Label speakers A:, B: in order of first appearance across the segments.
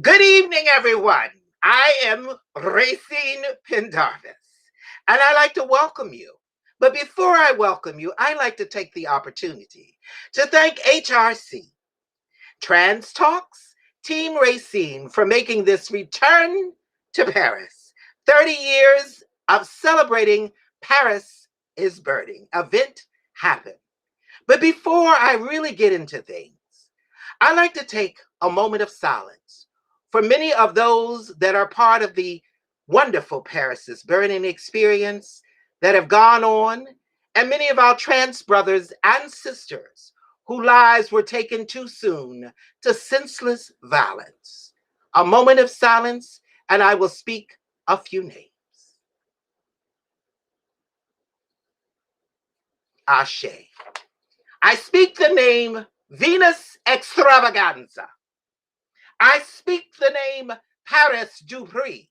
A: Good evening, everyone. I am Rayceen Pendarvis, and I like to welcome you. But before I welcome you, I like to take the opportunity to thank HRC, TransTalks, Team Rayceen for making this return to Paris. 30 years of celebrating Paris is Burning event happen. But before I really get into things, I like to take a moment of silence for many of those that are part of the wonderful Paris is Burning experience that have gone on, and many of our trans brothers and sisters whose lives were taken too soon to senseless violence. A moment of silence, and I will speak a few names. Ashe. I speak the name Venus Extravaganza. I speak the name Paris Dupree.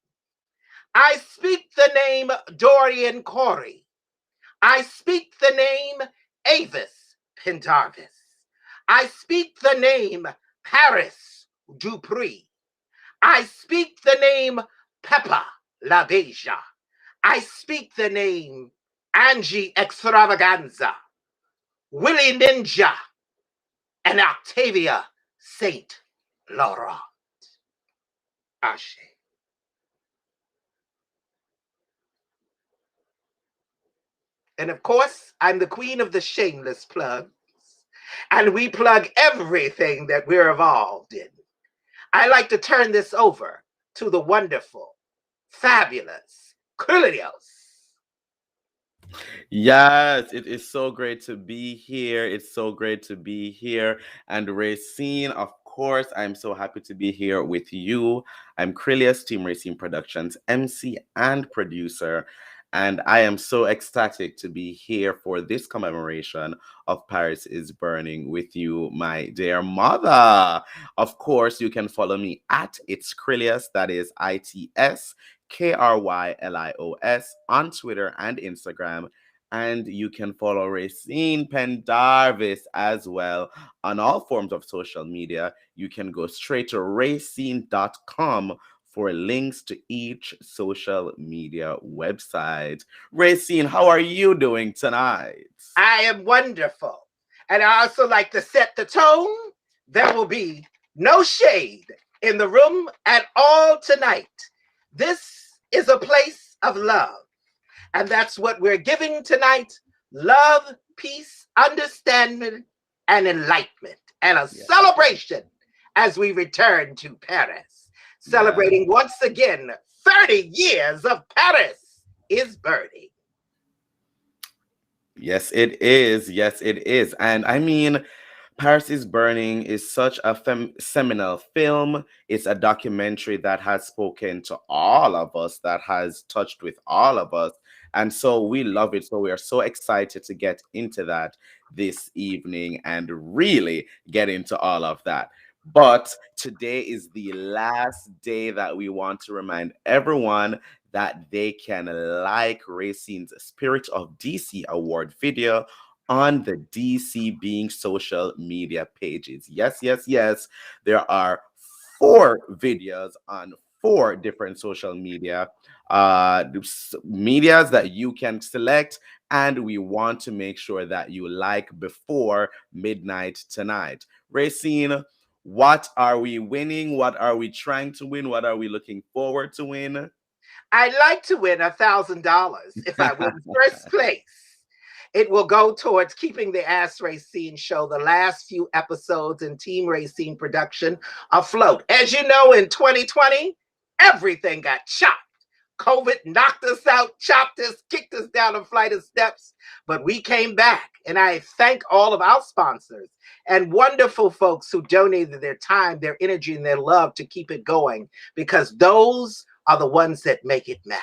A: I speak the name Dorian Corey. I speak the name Avis Pendarvis. I speak the name Paris Dupree. I speak the name Peppa La Beja. I speak the name Angie Extravaganza, Willie Ninja, and Octavia Saint Laurent. Ashe. And of course, I'm the queen of the shameless plugs, and we plug everything that we're involved in. I like to turn this over to the wonderful, fabulous Krillios.
B: Yes, it is so great to be here. It's so great to be here. And Rayceen, of course, I'm so happy to be here with you. I'm Krillius, Team Rayceen Productions, MC and producer. And I am so ecstatic to be here for this commemoration of Paris is Burning with you, my dear mother. Of course, you can follow me at It's Krillius, that is ITSKRYLIOS, on Twitter and Instagram. And you can follow Rayceen Pendarvis as well on all forms of social media. You can go straight to rayceen.com for links to each social media website. Rayceen, how are you doing tonight?
A: I am wonderful. And I also like to set the tone. There will be no shade in the room at all tonight. This is a place of love. And that's what we're giving tonight: love, peace, understanding, and enlightenment, and a celebration as we return to Paris. Celebrating once again 30 years of Paris is Burning.
B: Yes, it is. Yes, it is. And I mean, Paris is Burning is such a seminal film. It's a documentary that has spoken to all of us, that has touched with all of us. And so we love it. So we are so excited to get into that this evening and really get into all of that. But today is the last day that we want to remind everyone that they can like Rayceen's Spirit of DC award video on the DC Being social media pages. Yes, yes, yes. There are 4 videos on 4 different social media medias that you can select, and we want to make sure that you like before midnight tonight. Rayceen, what are we winning? What are we trying to win? What are we looking forward to win?
A: I'd like to win $1,000 if I win first place. It will go towards keeping the Ass Rayceen show, the last few episodes in Team Rayceen production, afloat. As you know, in 2020, everything got chopped. COVID knocked us out, chopped us, kicked us down a flight of steps, but we came back. And I thank all of our sponsors and wonderful folks who donated their time, their energy, and their love to keep it going, because those are the ones that make it matter.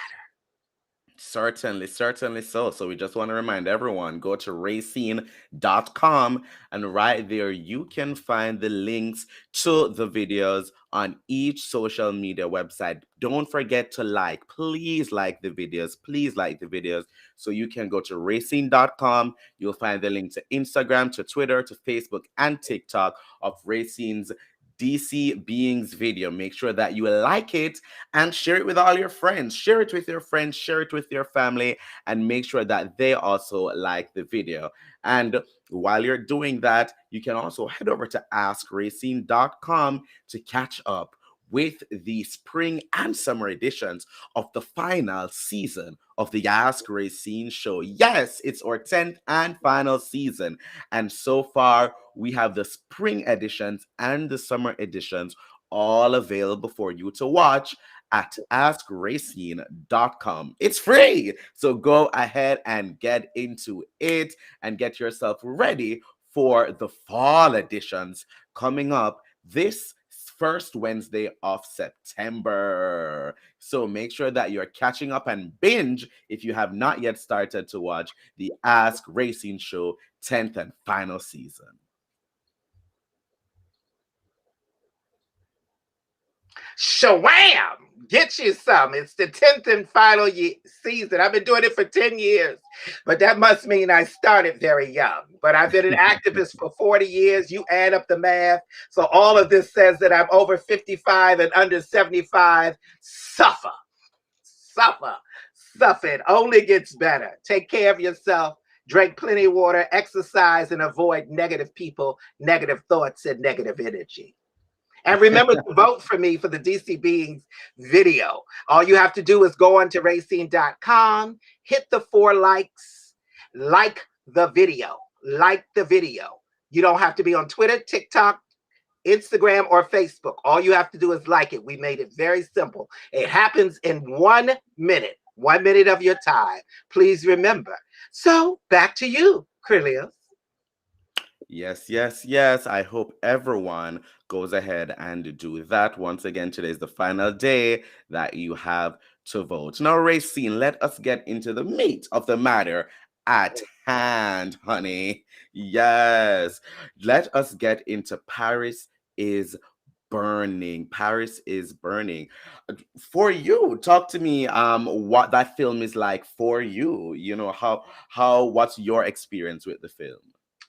B: Certainly, certainly so. So we just want to remind everyone, go to rayceen.com, and right there you can find the links to the videos on each social media website. Don't forget to like. Please like the videos. Please like the videos. So you can go to rayceen.com. You'll find the link to Instagram, to Twitter, to Facebook, and TikTok of Rayceen's DC Beings video. Make sure that you like it and share it with all your friends. Share it with your friends, share it with your family, and make sure that they also like the video. And while you're doing that, you can also head over to AskRayceen.com to catch up with the spring and summer editions of the final season of the Ask Rayceen show. Yes, it's our 10th and final season. And so far, we have the spring editions and the summer editions all available for you to watch at AskRayceen.com. It's free. So go ahead and get into it and get yourself ready for the fall editions coming up this first Wednesday of September. So make sure that you're catching up and binge if you have not yet started to watch the Ask Rayceen show 10th and final season.
A: Shawam! Get you some. It's the 10th and final season. I've been doing it for 10 years, but that must mean I started very young. But I've been an activist for 40 years. You add up the math. So all of this says that I'm over 55 and under 75. Suffer. Suffer. Suffer. It only gets better. Take care of yourself. Drink plenty of water, exercise, and avoid negative people, negative thoughts, and negative energy. And remember to vote for me for the DC Beings video. All you have to do is go onto Rayceen.com, hit the 4 likes, like the video. Like the video. You don't have to be on Twitter, TikTok, Instagram, or Facebook. All you have to do is like it. We made it very simple. It happens in 1 minute. 1 minute of your time. Please remember. So back to you, Krillius.
B: Yes, yes, yes. I hope everyone goes ahead and do that. Once again, today is the final day that you have to vote. Now, Rayceen, let us get into the meat of the matter at hand, honey. Yes. Let us get into Paris is burning. Paris is burning. For you, talk to me what that film is like for you. You know, what's your experience with the film?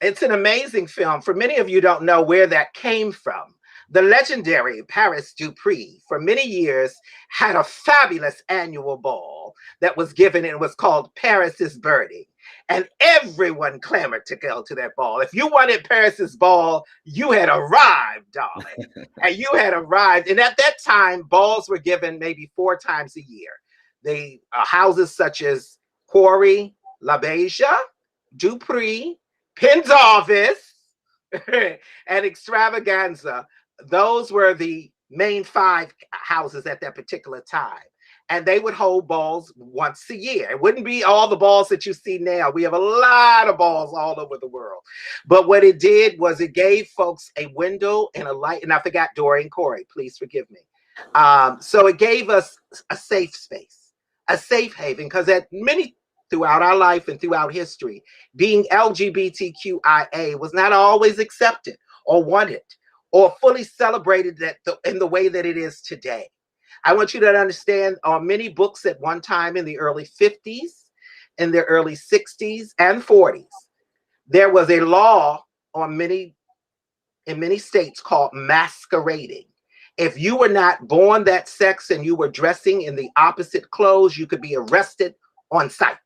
A: It's an amazing film. For many of you don't know where that came from. The legendary Paris Dupree, for many years, had a fabulous annual ball that was given. It was called Paris is Burning. And everyone clamored to go to that ball. If you wanted Paris's ball, you had arrived, darling. And you had arrived. And at that time, balls were given maybe 4 times a year. The houses such as Quarry, La Beja, Dupree, Pendarvis, and Extravaganza. Those were the main 5 houses at that particular time. And they would hold balls once a year. It wouldn't be all the balls that you see now. We have a lot of balls all over the world. But what it did was it gave folks a window and a light. And I forgot Dorian Corey, please forgive me. So it gave us a safe space, a safe haven, because at many throughout our life and throughout history, being LGBTQIA was not always accepted or wanted or fully celebrated in the way that it is today. I want you to understand many books at one time in the early 50s, in the early 60s and 40s, there was a law in many states called masquerading. If you were not born that sex and you were dressing in the opposite clothes, you could be arrested on sight.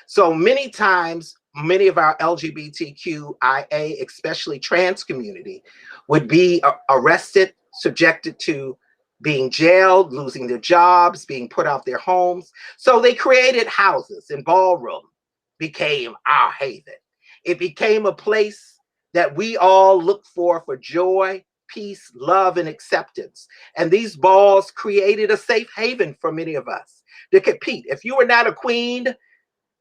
A: So many times, many of our LGBTQIA, especially trans community, would be arrested, subjected to being jailed, losing their jobs, being put out their homes. So they created houses, and Ballroom became our haven. It became a place that we all look for joy, peace, love, and acceptance. And these balls created a safe haven for many of us to compete. If you were not a queen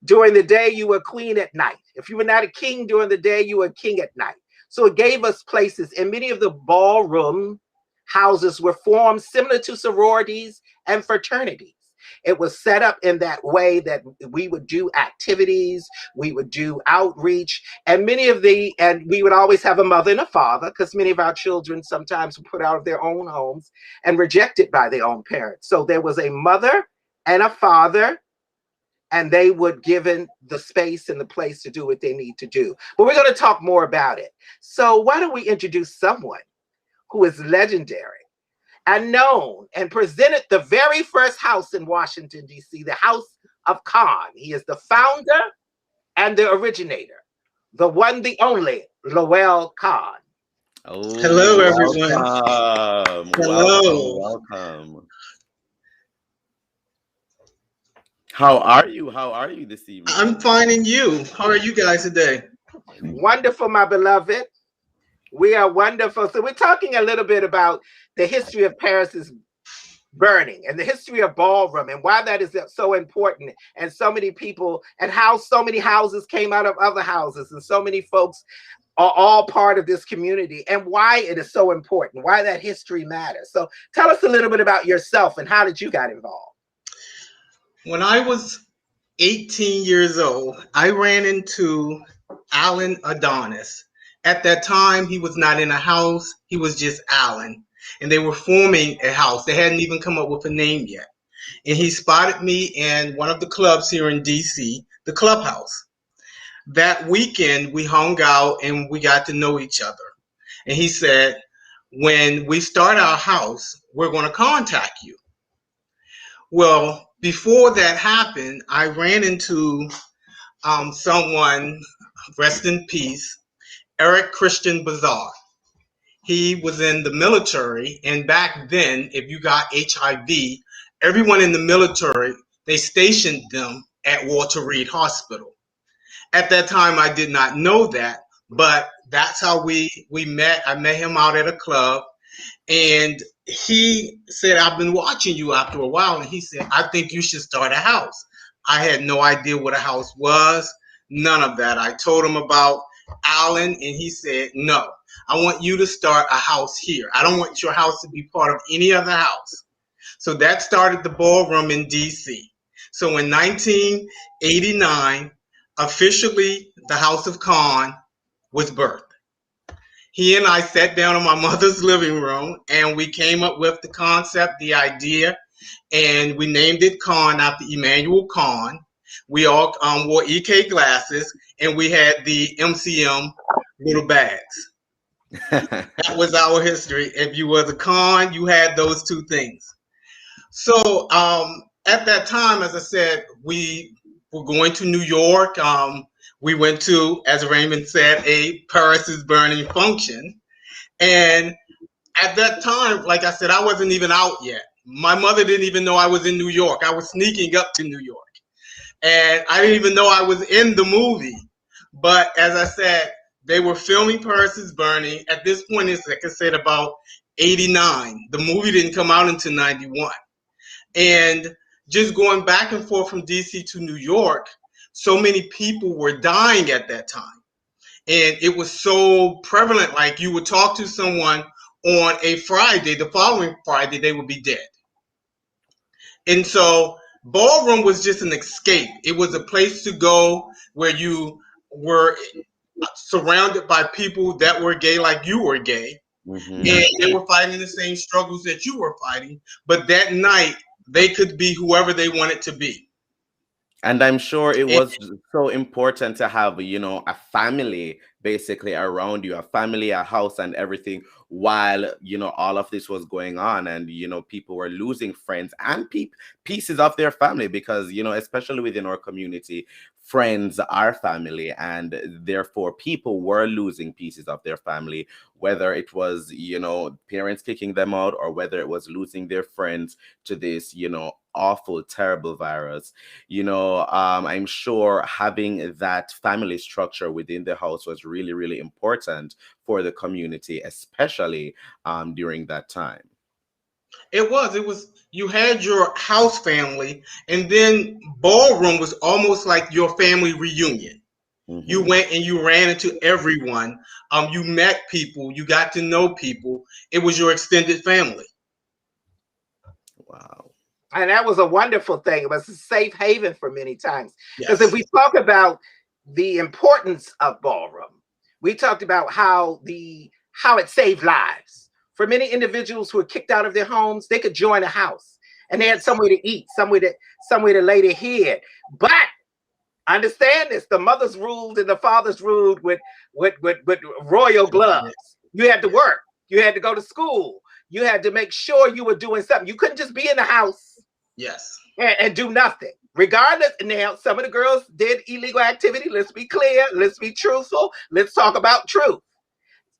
A: during the day, you were a queen at night. If you were not a king during the day, you were a king at night. So it gave us places, and many of the ballroom houses were formed similar to sororities and fraternities. It was set up in that way that we would do activities, we would do outreach, and we would always have a mother and a father, because many of our children sometimes were put out of their own homes and rejected by their own parents. So there was a mother and a father, and they would given the space and the place to do what they need to do. But we're going to talk more about it. So why don't we introduce someone who is legendary and known and presented the very first house in Washington, D.C., the House of Khan. He is the founder and the originator, the one, the only, Lowell Khan.
B: Oh,
C: Hello, everyone.
B: welcome, welcome,
C: Hello.
B: welcome. How are you? How are you this
C: I'm
B: evening?
C: finding you. How are you guys today?
A: Wonderful, my beloved. We are wonderful. So we're talking a little bit about the history of Paris's burning and the history of ballroom and why that is so important, and so many people, and how so many houses came out of other houses, and so many folks are all part of this community, and why it is so important, why that history matters. So tell us a little bit about yourself and how did you get involved?
C: When I was 18 years old, I ran into Alan Adonis. At that time, he was not in a house, he was just Alan. And they were forming a house. They hadn't even come up with a name yet. And he spotted me in one of the clubs here in DC, the Clubhouse. That weekend, we hung out and we got to know each other. And he said, when we start our house, we're going to contact you. Well, before that happened, I ran into someone, rest in peace, Eric Christian Bazar. He was in the military, and back then, if you got HIV, everyone in the military, they stationed them at Walter Reed Hospital. At that time, I did not know that, but that's how we met. I met him out at a club, and he said, I've been watching you after a while. And he said, I think you should start a house. I had no idea what a house was, none of that. I told him about Alan, and he said, no, I want you to start a house here. I don't want your house to be part of any other house. So that started the ballroom in DC. So in 1989, officially, the House of Khan was birthed. He and I sat down in my mother's living room and we came up with the concept, the idea, and we named it Khan after Emmanuel Khan. We all wore EK glasses and we had the MCM little bags. That was our history. If you were the Khan, you had those two things. So at that time, as I said, we were going to New York. We went to, as Raymond said, a Paris is Burning function. And at that time, like I said, I wasn't even out yet. My mother didn't even know I was in New York. I was sneaking up to New York. And I didn't even know I was in the movie. But as I said, they were filming Paris is Burning. At this point, it's like I said, about 89. The movie didn't come out until 91. And just going back and forth from DC to New York, so many people were dying at that time. And it was so prevalent, like you would talk to someone on a Friday, the following Friday, they would be dead. And so Ballroom was just an escape. It was a place to go where you were surrounded by people that were gay like you were gay.
B: Mhm.
C: And they were fighting the same struggles that you were fighting. But that night, they could be whoever they wanted to be.
B: And I'm sure it
C: And
B: was so important to have, a family basically around you, a family, a house, and everything while, all of this was going on. And, people were losing friends and pieces of their family because, especially within our community, friends are family. And therefore, people were losing pieces of their family, whether it was, parents kicking them out or whether it was losing their friends to this, awful, terrible virus. I'm sure having that family structure within the house was really, really important for the community, especially during that time.
C: it was, you had your house family, and then Ballroom was almost like your family reunion. You
B: Hmm.
C: went and you ran into everyone. You met people, you got to know people. It was your extended family.
B: Wow.
A: And that was a wonderful thing. It was a safe haven for many times. Because if
C: Yes.
A: we talk about the importance of ballroom, we talked about how it saved lives. For many individuals who were kicked out of their homes, they could join a house and they had somewhere to eat, somewhere to lay their head. But understand this: the mothers ruled and the fathers ruled with royal gloves. You had to work. You had to go to school. You had to make sure you were doing something. You couldn't just be in the house
C: Yes.
A: and do nothing. Regardless, now some of the girls did illegal activity. Let's be clear. Let's be truthful. Let's talk about truth.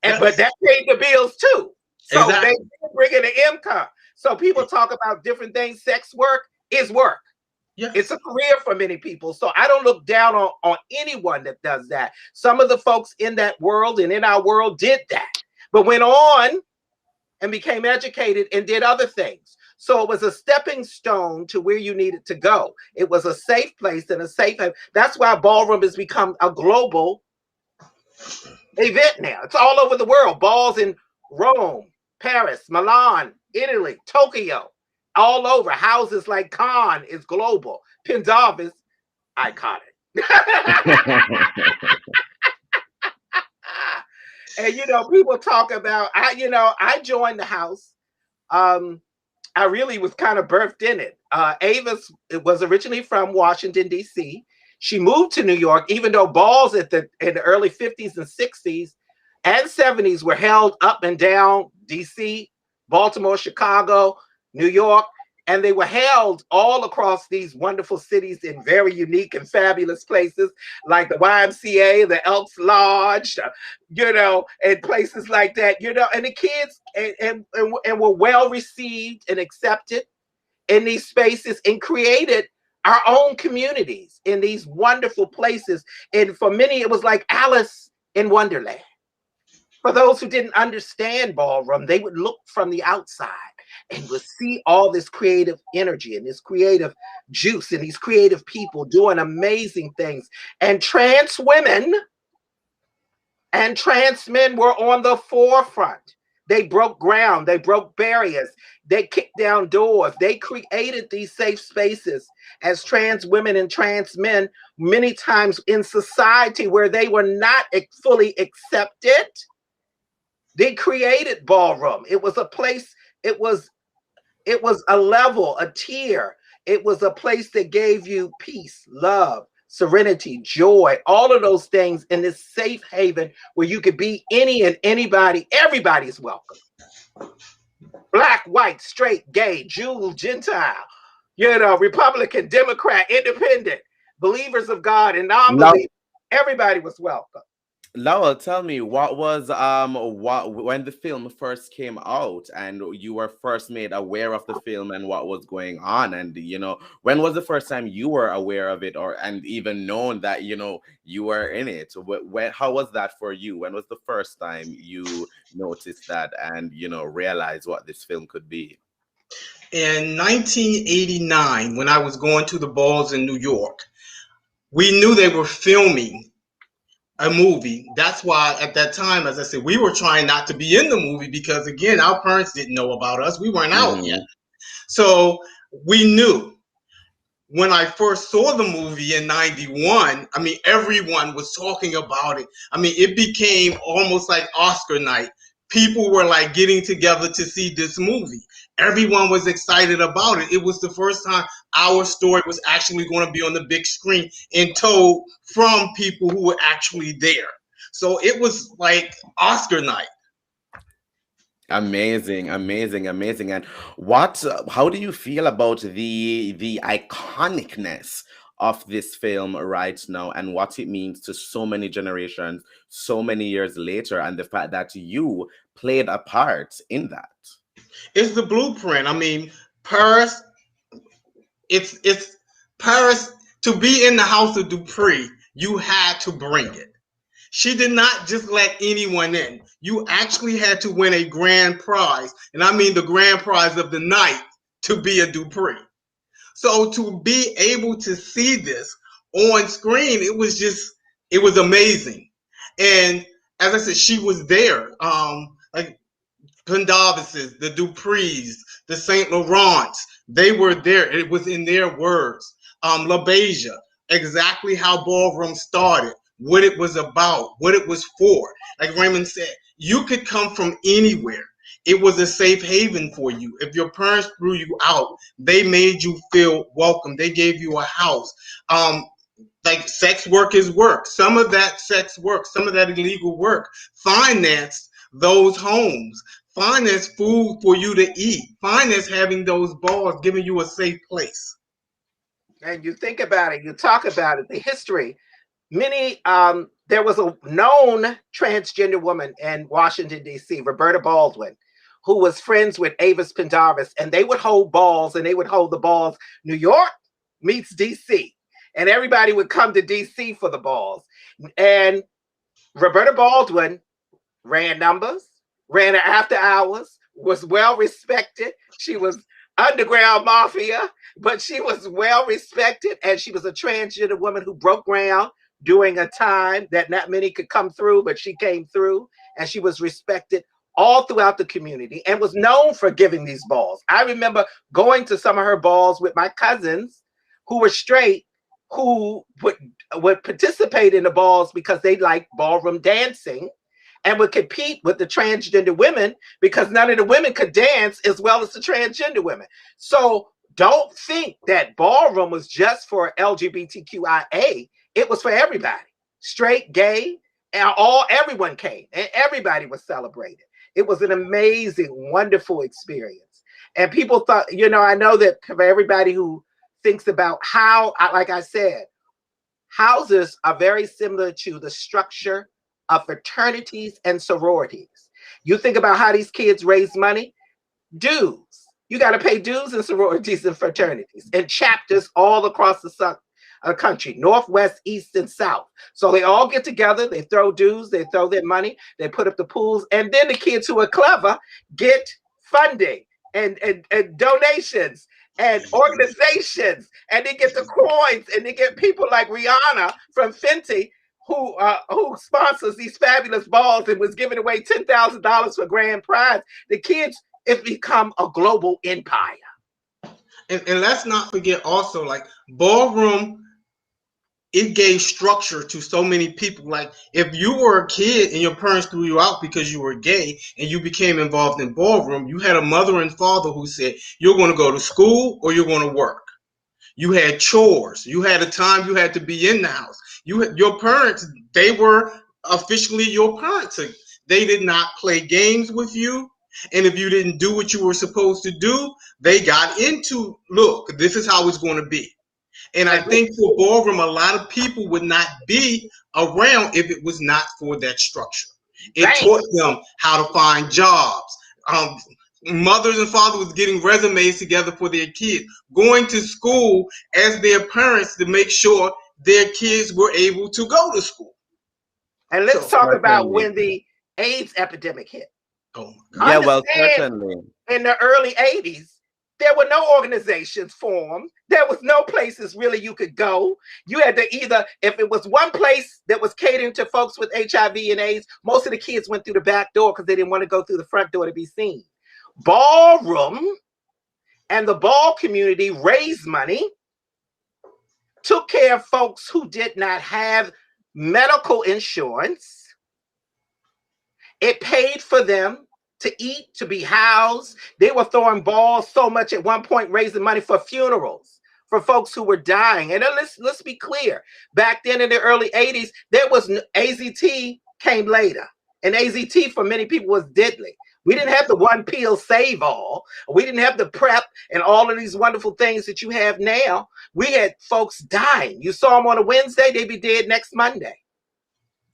A: But
C: Yes.
A: that paid the bills too. So they
C: Exactly.
A: bring in the income. So people talk about different things. Sex work is work. It's
C: Yes.
A: a career for many people. So I don't look down on anyone that does that. Some of the folks in that world and in our world did that, but went on and became educated and did other things. So it was a stepping stone to where you needed to go. It was a safe place and a safe. That's why ballroom has become a global event now. It's all over the world. Balls in Rome, Paris, Milan, Italy, Tokyo, all over. Houses like Cannes is global. Pendarvis, iconic. And people talk about I joined the house. I really was kind of birthed in it. Avis was originally from Washington, D.C. She moved to New York, even though balls in the early 50s and 60s and 70s were held up and down D.C., Baltimore, Chicago, New York, and they were held all across these wonderful cities in very unique and fabulous places like the YMCA, the Elks Lodge, and places like that, and the kids and were well received and accepted in these spaces and created our own communities in these wonderful places. And for many, it was like Alice in Wonderland. For those who didn't understand ballroom, they would look from the outside and would see all this creative energy and this creative juice and these creative people doing amazing things. And trans women and trans men were on the forefront. They broke ground. They broke barriers. They kicked down doors. They created these safe spaces as trans women and trans men, many times in society where they were not fully accepted. They created ballroom. It was a place. It was a level, a tier. It was a place that gave you peace, love, serenity, joy, all of those things in this safe haven where you could be any and anybody. Everybody's welcome. Black, white, straight, gay, Jew, Gentile, Republican, Democrat, Independent, believers of God and non-believers. Everybody was welcome.
B: Lowell, tell me, what was when the film first came out and you were first made aware of the film and what was going on, and when was the first time you were aware of it and even known that you were in it? How was that for you? When was the first time you noticed that and realized what this film could be?
C: In 1989, when I was going to the balls in New York, we knew they were filming a movie. That's why at that time, as I said, we were trying not to be in the movie because, again, our parents didn't know about us. We weren't out yet. So we knew. When I first saw the movie in 91, everyone was talking about it. It became almost like Oscar night. People were like getting together to see this movie. Everyone was excited about it. It was the first time our story was actually going to be on the big screen and told from people who were actually there. So it was like Oscar night.
B: Amazing. And how do you feel about the iconicness of this film right now and what it means to so many generations, so many years later, and the fact that you played a part in that?
C: It's the blueprint. Paris, it's Paris. To be in the house of Dupree, you had to bring it. She did not just let anyone in. You actually had to win a grand prize. And I mean the grand prize of the night to be a Dupree. So to be able to see this on screen, it was amazing. And as I said, she was there. Like Pendarvises, the Duprees, the Saint Laurents, they were there. It was in their words. LaBeija, exactly how ballroom started, what it was about, what it was for. Like Raymond said, you could come from anywhere. It was a safe haven for you. If your parents threw you out, they made you feel welcome. They gave you a house. Like sex work is work. Some of that sex work, some of that illegal work financed those homes, finance food for you to eat, finance having those bars, giving you a safe place.
A: And you think about it, you talk about it, the history. There was a known transgender woman in Washington, D.C., Roberta Baldwin, who was friends with Avis Pendarvis, and they would hold balls, and they would hold the balls. New York meets D.C., and everybody would come to D.C. for the balls. And Roberta Baldwin ran numbers, ran after hours, was well respected. She was underground mafia, but she was well respected, and she was a transgender woman who broke ground during a time that not many could come through, but she came through, and she was respected all throughout the community and was known for giving these balls. I remember going to some of her balls with my cousins who were straight, who would participate in the balls because they liked ballroom dancing, and would compete with the transgender women because none of the women could dance as well as the transgender women. So don't think that ballroom was just for LGBTQIA. It was for everybody, straight, gay, and everyone came, and everybody was celebrated. It was an amazing, wonderful experience. And people thought, I know that for everybody who thinks about how, like I said, houses are very similar to the structure of fraternities and sororities. You think about how these kids raise money, dues. You got to pay dues in sororities and fraternities and chapters all across the country, Northwest, East, and South. So they all get together, they throw dues, they throw their money, they put up the pools, and then the kids who are clever get funding and donations and organizations, and they get the coins, and they get people like Rihanna from Fenty who sponsors these fabulous balls and was giving away $10,000 for grand prize. The kids have become a global empire.
C: And let's not forget also, like, ballroom, it gave structure to so many people. Like, if you were a kid and your parents threw you out because you were gay and you became involved in ballroom, you had a mother and father who said, you're going to go to school or you're going to work. You had chores. You had a time you had to be in the house. Your parents, they were officially your parents. They did not play games with you. And if you didn't do what you were supposed to do, they got into, look, this is how it's going to be. And I think for ballroom, a lot of people would not be around if it was not for that structure. It taught them how to find jobs. Mothers and fathers was getting resumes together for their kids, going to school as their parents to make sure their kids were able to go to school.
A: And let's talk about when the AIDS epidemic hit.
C: Oh
B: my God. Yeah, well, certainly.
A: In the early 80s, there were no organizations formed. There was no places really you could go. You had to either, if it was one place that was catering to folks with HIV and AIDS, most of the kids went through the back door because they didn't want to go through the front door to be seen. Ballroom and the ball community raised money, took care of folks who did not have medical insurance. It paid for them to eat, to be housed. They were throwing balls so much at one point, raising money for funerals for folks who were dying. And then let's be clear. Back then in the early 80s, there was AZT came later. And AZT for many people was deadly. We didn't have the one pill save all. We didn't have the PrEP and all of these wonderful things that you have now. We had folks dying. You saw them on a Wednesday, they'd be dead next Monday.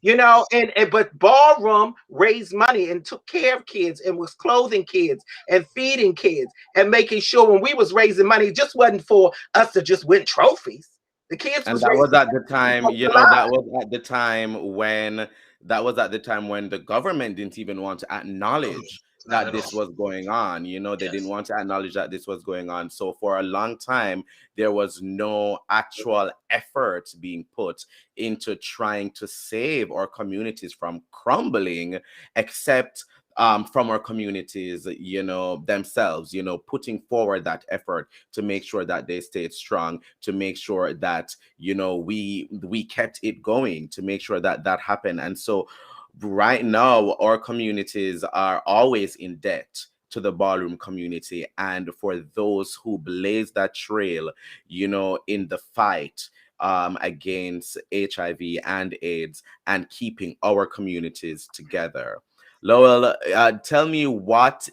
A: But ballroom raised money and took care of kids and was clothing kids and feeding kids and making sure when we was raising money, it just wasn't for us to just win trophies. The kids
B: and that was at the time, that was at the time when the government didn't even want to acknowledge that this was going on. They didn't want to acknowledge that this was going on. So for a long time, there was no actual effort being put into trying to save our communities from crumbling, except from our communities, themselves, putting forward that effort to make sure that they stayed strong, to make sure that, we kept it going, to make sure that that happened. And so right now, our communities are always in debt to the ballroom community. And for those who blaze that trail, in the fight against HIV and AIDS and keeping our communities together. Lowell, tell me what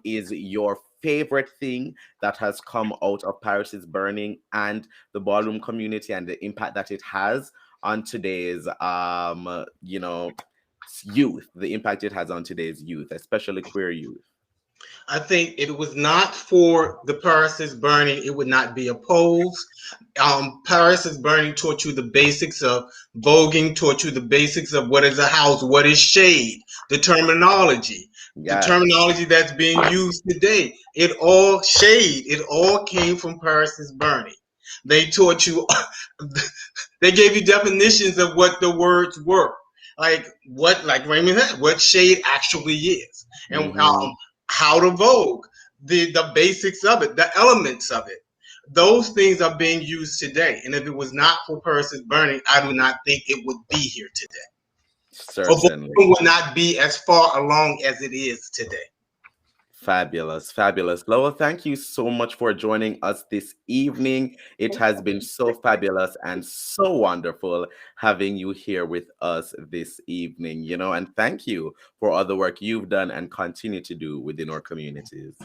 B: is your favorite thing that has come out of Paris is Burning and the ballroom community and the impact that it has on today's youth, the impact it has on today's youth, especially queer youth.
C: I think if it was not for the Paris is Burning, it would not be opposed. Paris is Burning taught you the basics of voguing, taught you the basics of what is a house, what is shade, the
B: Yes.
C: terminology that's being used today. It all came from Paris is Burning. They taught you, they gave you definitions of what the words were. Like Raymond had, what shade actually is. And
B: Mm-hmm.
C: how to vogue, the basics of it, the elements of it. Those things are being used today. And if it was not for Paris is Burning, I do not think it would be here today. Or
B: Certainly.
C: would not be as far along as it is today.
B: Fabulous, fabulous. Lowell, thank you so much for joining us this evening. It has been so fabulous and so wonderful having you here with us this evening, and thank you for all the work you've done and continue to do within our communities.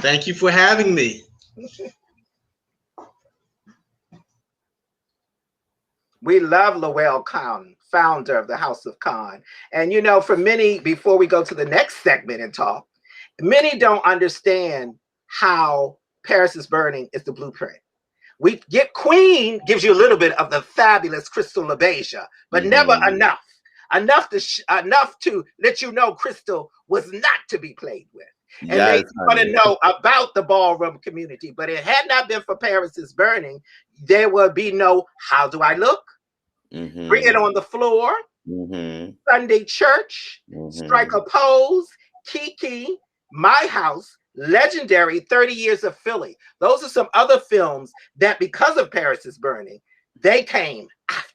C: Thank you for having me.
A: We love Lowell Khan, founder of the House of Khan. And for many, before we go to the next segment and talk, many don't understand how Paris is Burning is the blueprint. We get Queen gives you a little bit of the fabulous Crystal LaBeija, but never enough to let you know Crystal was not to be played with. And
B: Yes,
A: they want to know about the ballroom community. But it had not been for Paris is Burning, there would be no How Do I Look? Bring It On the Floor, Sunday Church, Strike a Pose, Kiki, My House, legendary 30 Years of Philly. Those are some other films that, because of Paris is Burning, they came after.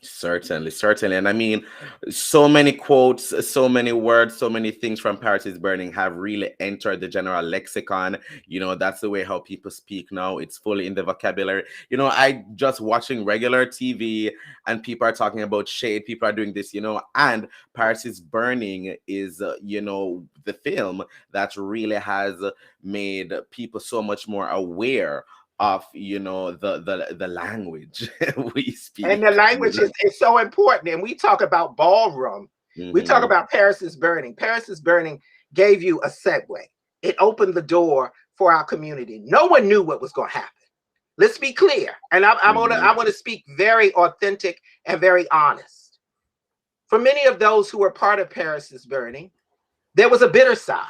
B: Certainly, certainly. And I mean, so many quotes, so many words, so many things from Paris is Burning have really entered the general lexicon. That's the way how people speak now. It's fully in the vocabulary. I just watching regular TV and people are talking about shade. People are doing this, and Paris is Burning is, the film that really has made people so much more aware of the language we speak.
A: And the language is so important. And we talk about ballroom. We talk about Paris is Burning. Paris is Burning gave you a segue. It opened the door for our community. No one knew what was going to happen. Let's be clear. And I want to speak very authentic and very honest. For many of those who were part of Paris is Burning, there was a bitter side.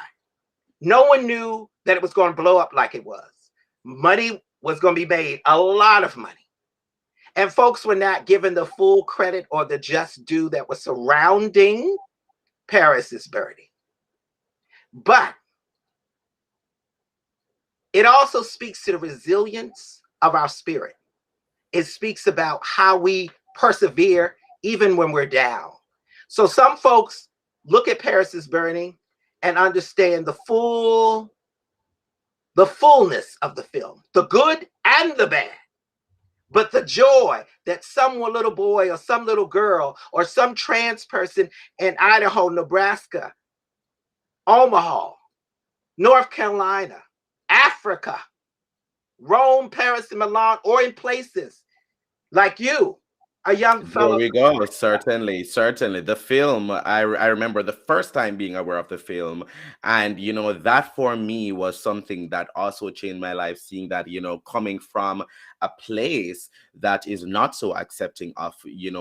A: No one knew that it was going to blow up like it was. Money was going to be made, a lot of money. And folks were not given the full credit or the just due that was surrounding Paris is Burning. But it also speaks to the resilience of our spirit. It speaks about how we persevere even when we're down. So some folks look at Paris is Burning and understand the fullness of the film, the good and the bad. But the joy that some little boy or some little girl or some trans person in Idaho, Nebraska, Omaha, North Carolina, Africa, Rome, Paris, and Milan, or in places like you, a young fellow.
B: There we go. Certainly, certainly. The film, I remember the first time being aware of the film. And, that for me was something that also changed my life, seeing that, coming from a place that is not so accepting of,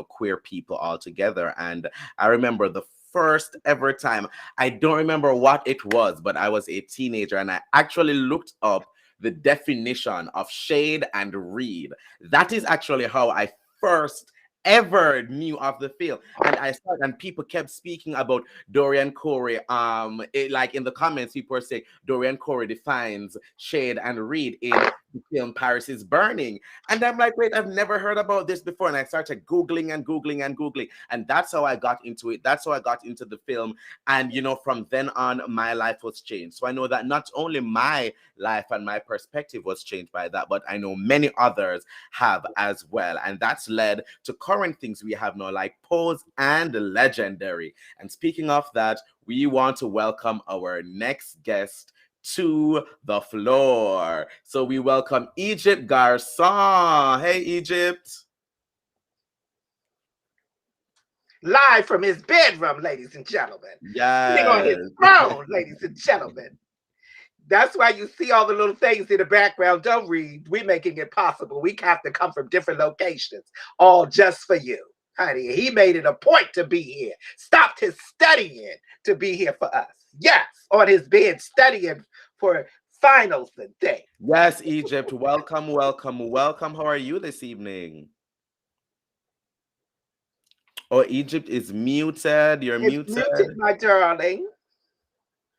B: queer people altogether. And I remember the first ever time, I don't remember what it was, but I was a teenager and I actually looked up the definition of shade and read. That is actually how I first ever knew of the film. And people kept speaking about Dorian Corey. Like in the comments, people were saying Dorian Corey defines shade and read in the film Paris is Burning. And I'm like, wait, I've never heard about this before. And I started Googling and Googling and Googling. And that's how I got into it. That's how I got into the film. And, from then on, my life was changed. So I know that not only my life and my perspective was changed by that, but I know many others have as well. And that's led to current things we have now, like Pose and Legendary. And speaking of that, we want to welcome our next guest to the floor. So we welcome Egypt Garcon. Hey, Egypt.
A: Live from his bedroom, ladies and gentlemen. Sitting on his
B: Yes.
A: throne, ladies and gentlemen. That's why you see all the little things in the background. Don't read. We're making it possible. We have to come from different locations, all just for you. Honey, he made it a point to be here. Stopped his studying to be here for us. Yes, on his bed studying for finals and things.
B: Yes, Egypt. Welcome, welcome, welcome. How are you this evening? Oh, Egypt is muted. You're
A: It's
B: muted.
A: muted, my darling.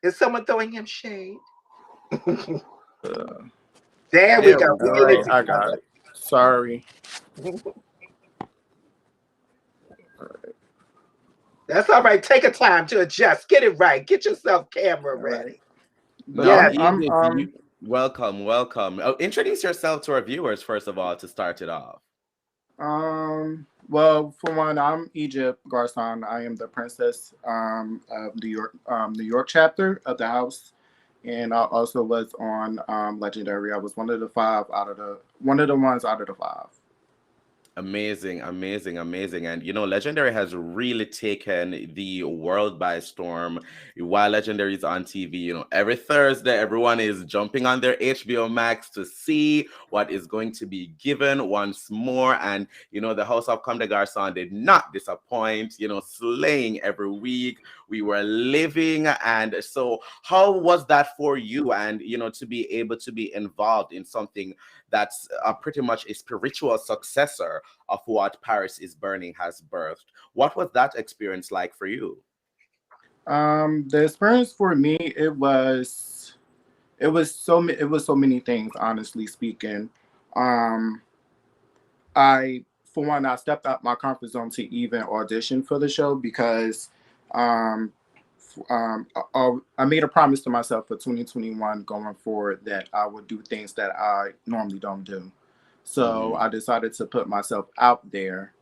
A: Is someone throwing him shade? There we go.
D: All right, I got it. Sorry.
A: That's all right. Take a time to adjust. Get it right. Get yourself camera ready.
D: But
A: Yes.
B: Welcome, welcome. Oh, introduce yourself to our viewers first of all to start it off.
D: well, for one, I'm Egypt Garcon. I am the princess of New York chapter of the house, and I also was on Legendary. I was one of the ones out of the five.
B: Amazing, amazing, amazing. And Legendary has really taken the world by storm. While Legendary is on TV, every Thursday, everyone is jumping on their HBO Max to see what is going to be given once more. And, the House of Comme des Garçons did not disappoint, slaying every week. We were living. And so, how was that for you? And, to be able to be involved in something that's pretty much a spiritual successor of what Paris is Burning has birthed. What was that experience like for you?
D: The experience for me, it was so many things. Honestly speaking, um, for one, I stepped out my comfort zone to even audition for the show because um, I made a promise to myself for 2021 going forward that I would do things that I normally don't do. So
B: Mm-hmm.
D: I decided to put myself out there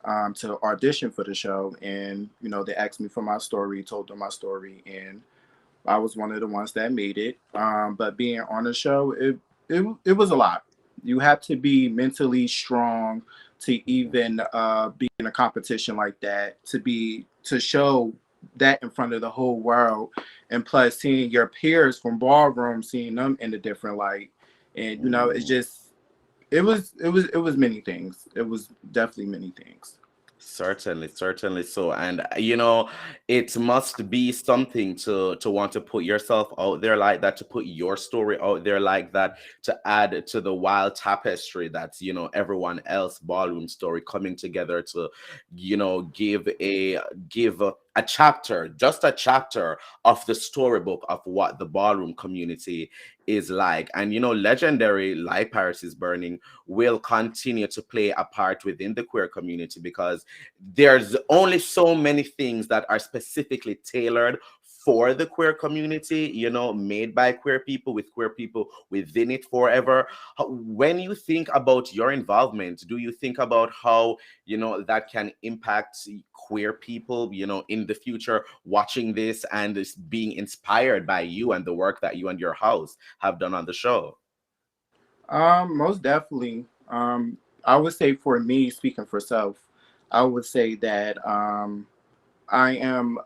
D: to audition for the show. And, they asked me for my story, told them my story, and I was one of the ones that made it. But being on the show, it was a lot. You have to be mentally strong to even be in a competition like that, to show that in front of the whole world, and plus seeing your peers from Ballroom, seeing them in a different light, and it's just it was many things. It was definitely many things.
B: Certainly, certainly so. And it must be something to want to put yourself out there like that, to put your story out there like that, to add to the wild tapestry that's, everyone else ballroom story coming together to, give a chapter, just a chapter of the storybook of what the ballroom community is like. And Legendary, like Paris is Burning, will continue to play a part within the queer community because there's only so many things that are specifically tailored for the queer community, made by queer people with queer people within it forever. When you think about your involvement, do you think about how, that can impact queer people, in the future watching this and is being inspired by you and the work that you and your house have done on the show?
D: Most definitely. I would say for me, speaking for self, I would say that I am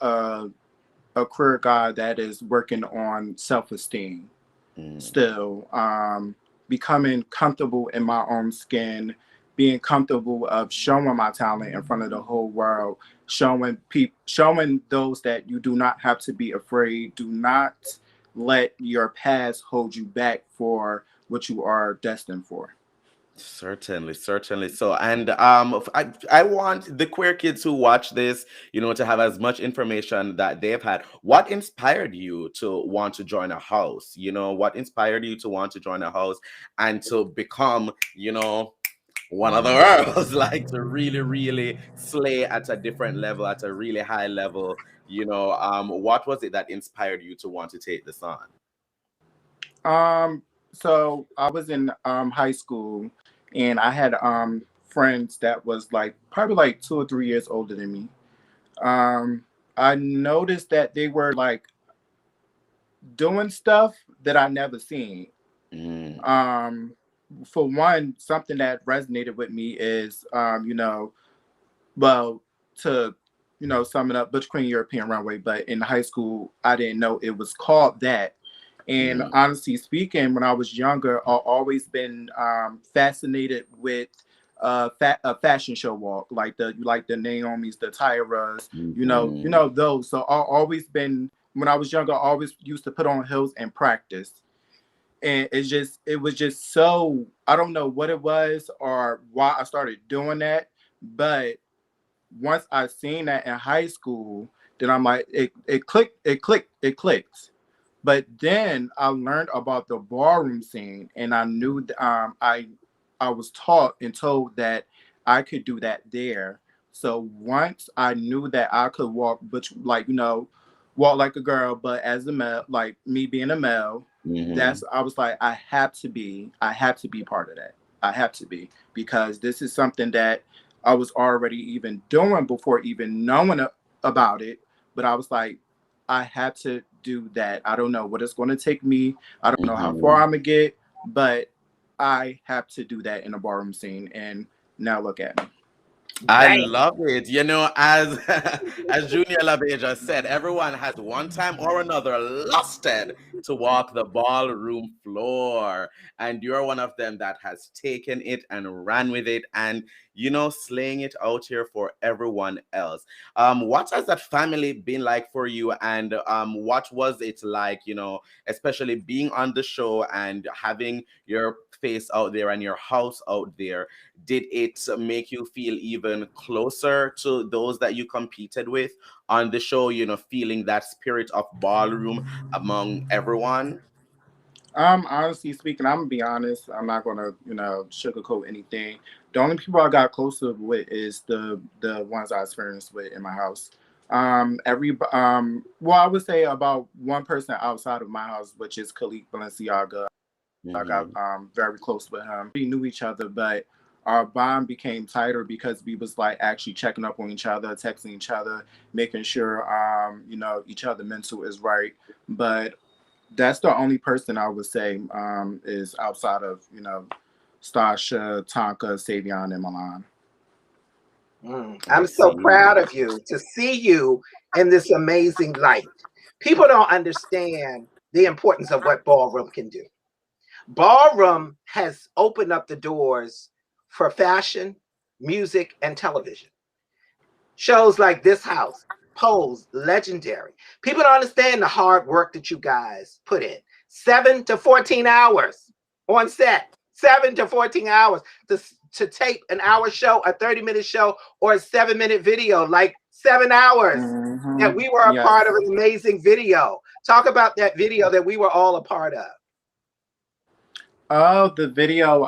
D: a queer guy that is working on self-esteem
B: Mm.
D: still, becoming comfortable in my own skin, being comfortable of showing my talent in front of the whole world, showing those that you do not have to be afraid. Do not let your past hold you back for what you are destined for.
B: Certainly, certainly. So, and I want the queer kids who watch this, to have as much information that they've had. What inspired you to want to join a house? What inspired you to want to join a house and to become, one of the girls, like to really, really slay at a different level, at a really high level? What was it that inspired you to want to take this on?
D: So I was in high school, and I had friends that was like probably like 2 or 3 years older than me. I noticed that they were like doing stuff that I never seen.
B: Mm.
D: For one, something that resonated with me is well, to sum it up, Butch Queen European Runway, but in high school I didn't know it was called that. And
B: Mm.
D: honestly speaking, when I was younger, I've always been fascinated with a fashion show walk, like the Naomi's, the Tyras,
B: Mhm.
D: those. So I've always been, when I was younger, I always used to put on heels and practice. And it was just so, I don't know what it was or why I started doing that, but once I seen that in high school, then I'm like, it clicked. But then I learned about the ballroom scene, and I knew I was taught and told that I could do that there. So once I knew that I could walk, but walk like a girl, but as a male, like me being a male,
B: Mhm.
D: I was like, I have to be part of that. I have to be, because this is something that I was already even doing before even knowing about it. But I was like, I have to do that. I don't know what it's going to take me. I don't know how far
B: Mhm.
D: I'm gonna get, but I have to do that in a ballroom scene. And now look at me.
B: I
A: Bam.
B: love it. As as Junior LaBeija just said, everyone has one time or another lusted to walk the ballroom floor, and you're one of them that has taken it and ran with it, and slaying it out here for everyone else. What has that family been like for you, and what was it like, especially being on the show and having your face out there and your house out there? Did it make you feel even closer to those that you competed with on the show, feeling that spirit of ballroom among everyone?
D: Honestly speaking, I'm gonna be honest. I'm not gonna, sugarcoat anything. The only people I got closer with is the ones I experienced with in my house. Well, I would say about one person outside of my house, which is Khalid Balenciaga. I got
B: Hmm.
D: very close with him. We knew each other, but our bond became tighter because we was like actually checking up on each other, texting each other, making sure each other mental is right. But that's the only person I would say is outside of Stasha, Tonka, Savion, and Milan.
B: I
A: I'm so
B: see.
A: proud of you to see you in this amazing light. People don't understand the importance of what ballroom can do. Ballroom has opened up the doors for fashion, music, and television. Shows like This House, Pose, legendary. People don't understand the hard work that you guys put in. 7 to 14 hours on set. 7 to 14 hours to tape an hour show, a 30-minute show, or a 7-minute video, like 7 hours.
D: Hmm.
A: That we were a part of
D: Yes.
A: an amazing video. Talk about that video that we were all a part of.
D: Oh, the video.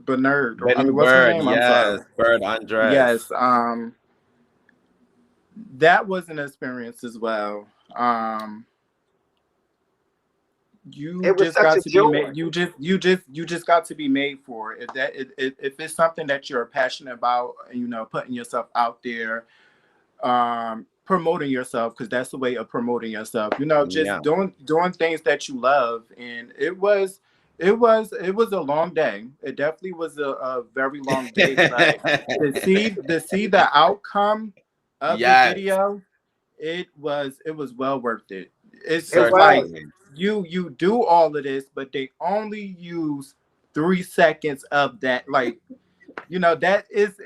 D: Bernard. I
B: Benny
D: mean, what's his
B: Bird,
D: name? I'm
B: yes,
D: sorry.
B: Bird
D: Yes.
B: Andres.
D: That was an experience as well. Um, you
A: It was
D: just
A: such
D: got
A: a
D: to be
A: joy.
D: made. You just got to be made for it. If it's something that you're passionate about, putting yourself out there, promoting yourself, because that's the way of promoting yourself.
B: Yeah.
D: Just doing things that you love. And it was a long day. It definitely was a very long day, but to see the outcome of the
B: Yes,
D: video, it was well worth it.
A: It
D: It's like
A: was.
B: certainly.
D: you do all of this, but they only use 3 seconds of that. Like, that it's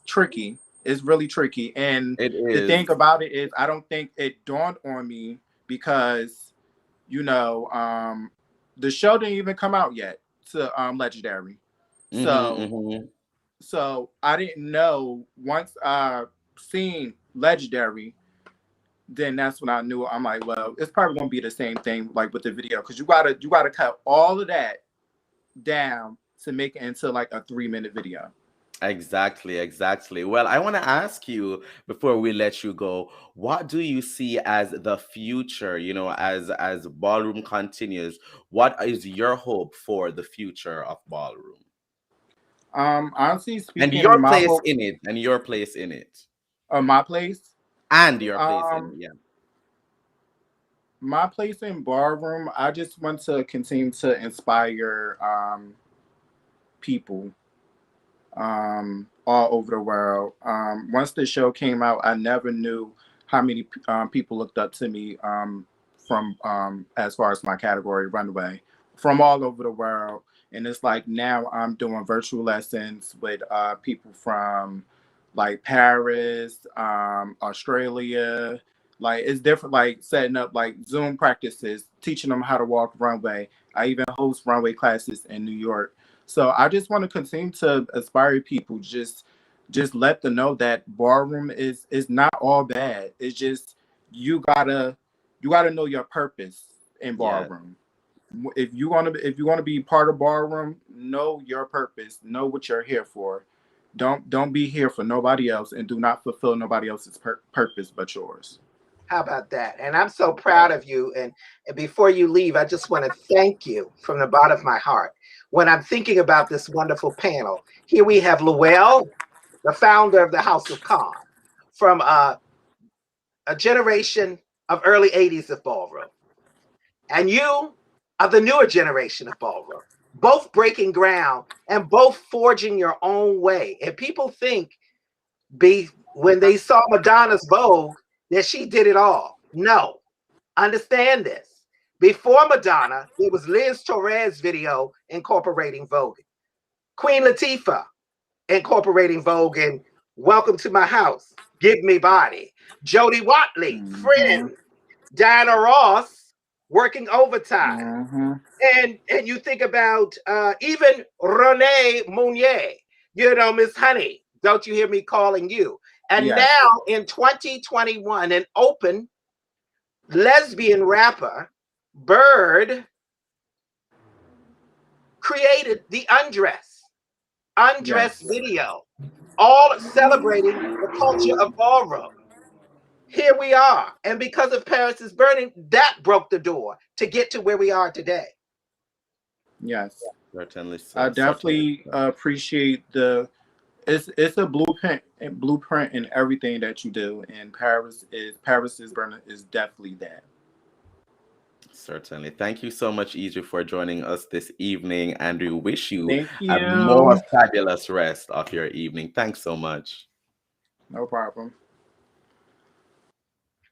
D: tricky. It's really tricky. And
B: It
D: the thing
B: is.
D: about it is, I don't think it dawned on me because you know um the show didn't even come out yet to Legendary. So so I didn't know. Once I seen Legendary, then that's when I knew. I'm like, well, it's probably gonna be the same thing like with the video, because you gotta cut all of that down to make it into like a 3-minute video.
B: Exactly, exactly. Well, I want to ask you before we let you go, what do you see as the future, as Ballroom continues? What is your hope for the future of Ballroom?
D: Honestly
B: And
D: speaking,
B: your
D: my
B: place
D: hope
B: in it, and your place in it,
D: my place.
B: and your place in it,
D: Um,
B: yeah.
D: my place in Ballroom, I just want to continue to inspire people all over the world. Once the show came out, I never knew how many people looked up to me from as far as my category, runway, from all over the world. And it's like now I'm doing virtual lessons with people from like Paris, Australia. Like it's different, like setting up like Zoom practices, teaching them how to walk runway. I even host runway classes in New York. So I just want to continue to inspire people. Just let them know that ballroom is not all bad. It's just you gotta know your purpose in
B: Yeah.
D: ballroom. If you want to be part of ballroom, know your purpose. Know what you're here for. Don't be here for nobody else, and do not fulfill nobody else's purpose but yours.
A: How about that? And I'm so proud of you. And before you leave, I just want to thank you from the bottom of my heart. When I'm thinking about this wonderful panel, here we have Luelle, the founder of the House of Con, from a generation of early 80s of ballroom. And you are the newer generation of ballroom, both breaking ground and both forging your own way. And people think when they saw Madonna's Vogue that she did it all. No, understand this. Before Madonna, there was Liz Torres video incorporating Vogue. Queen Latifah incorporating Vogue and Welcome to My House, Give Me Body. Jody Watley, Friend. Diana Ross working overtime. And you think about even Renee Mounier, Miss Honey, Don't You Hear Me Calling You? And
D: Yes.
A: now in 2021, an open lesbian rapper, Bird, created the Undress
D: Yes.
A: video, all celebrating the culture of ballroom. Here we are. And because of Paris is Burning, that broke the door to get to where we are today.
D: Yes.
B: Certainly.
D: I definitely appreciate it's a blueprint in everything that you do, and Paris is Burning is definitely that.
B: Certainly. Thank you so much, Idris, for joining us this evening, and we wish you
D: Thank
B: a
D: you.
B: more fabulous rest of your evening. Thanks so much.
D: No problem.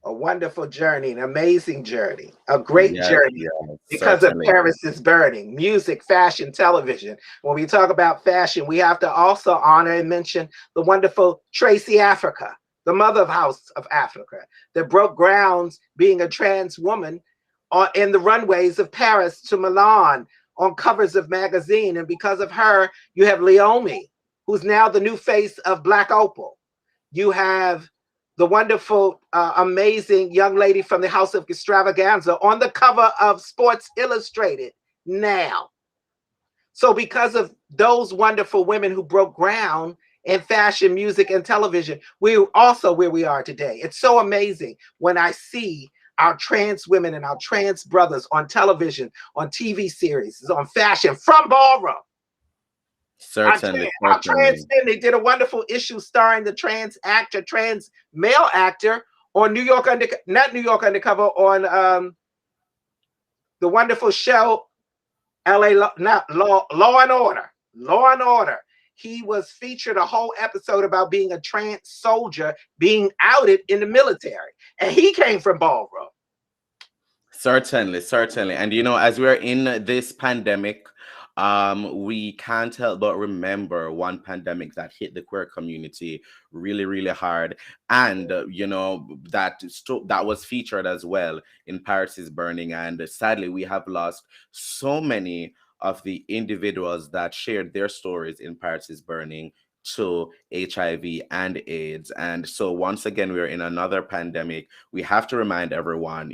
A: A wonderful journey, an amazing journey, a great journey because
B: certainly.
A: of Paris is Burning, music, fashion, television. When we talk about fashion, we have to also honor and mention the wonderful Tracy Africa, the mother of House of Africa, that broke grounds being a trans woman in the runways of Paris to Milan on covers of magazine. And because of her, you have Leomi, who's now the new face of Black Opal. You have the wonderful, amazing young lady from the House of Extravaganza on the cover of Sports Illustrated now. So because of those wonderful women who broke ground in fashion, music, and television, we're also where we are today. It's so amazing when I see our trans women and our trans brothers on television, on TV series, on fashion, from ballroom.
B: Certainly.
A: Our trans men, they did a wonderful issue starring the trans male actor on not New York Undercover, on the wonderful show Law and Order. Law and Order. He was featured a whole episode about being a trans soldier being outed in the military, and he came from ballroom.
B: Certainly. And as we're in this pandemic, We can't help but remember one pandemic that hit the queer community really, really hard, and that was featured as well in Paris is Burning. And sadly, we have lost so many of the individuals that shared their stories in Paris is Burning to HIV and AIDS. And so once again, we're in another pandemic. We have to remind everyone,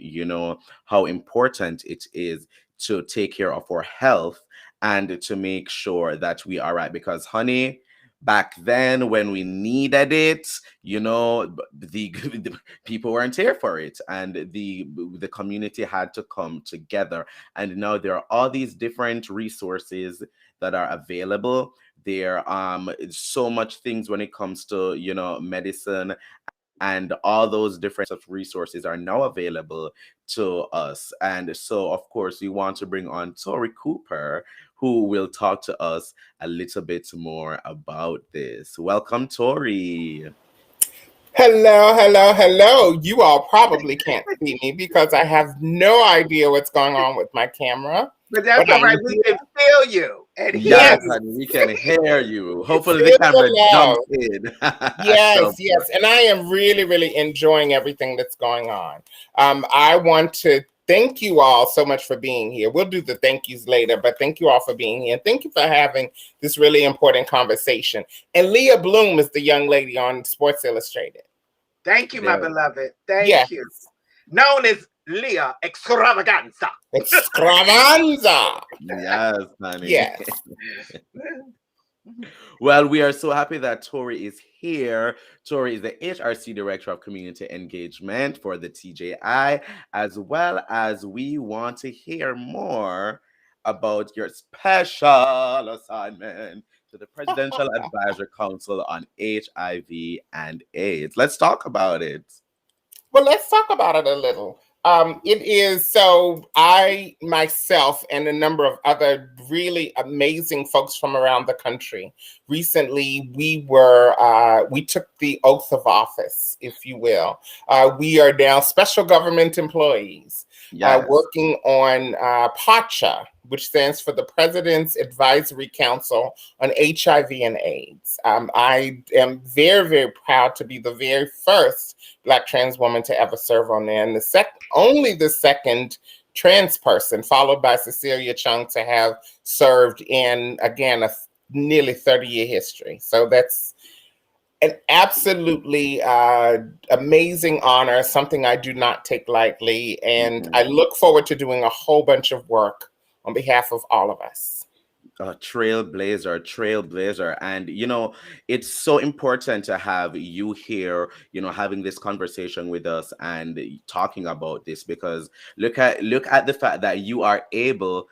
B: how important it is to take care of our health and to make sure that we are right. Because, honey, back then when we needed it, the people weren't here for it, and the community had to come together. And now there are all these different resources that are available. There so much things when it comes to medicine, and all those different of resources are now available to us. And so, of course, we want to bring on Tori Cooper, who will talk to us a little bit more about this. Welcome, Tori.
E: Hello, hello, hello. You all probably can't see me because I have no idea what's going on with my camera.
A: But that's all right. We can feel you. And
B: yes, honey, we can hear you. Hopefully the camera jumps in.
E: Yes, yes. And I am really, really enjoying everything that's going on. I want to thank you all so much for being here. We'll do the thank yous later, but thank you all for being here. And thank you for having this really important conversation. And Leah Bloom is the young lady on Sports Illustrated.
A: Thank you, my beloved. Thank you. Known as Leah Extravaganza.
E: Extravaganza.
B: Yes, honey.
E: Yes.
B: Well, we are so happy that Tori is here. Tori is the HRC Director of Community Engagement for the TJI, as well as we want to hear more about your special assignment to the Presidential Advisory Council on HIV and AIDS. Let's talk about it.
E: Well, let's talk about it a little. It is so I myself and a number of other really amazing folks from around the country. Recently, we took the oath of office, if you will. We are now special government employees. Yes. Working on PACHA, which stands for the President's Advisory Council on HIV and AIDS. I am very, very proud to be the very first Black trans woman to ever serve on there, and only the second trans person, followed by Cecilia Chung, to have served in, again, a nearly 30-year history. So that's an absolutely amazing honor, something I do not take lightly, and I look forward to doing a whole bunch of work on behalf of all of us.
B: A trailblazer. And, it's so important to have you here, having this conversation with us and talking about this, because look at the fact that you are able.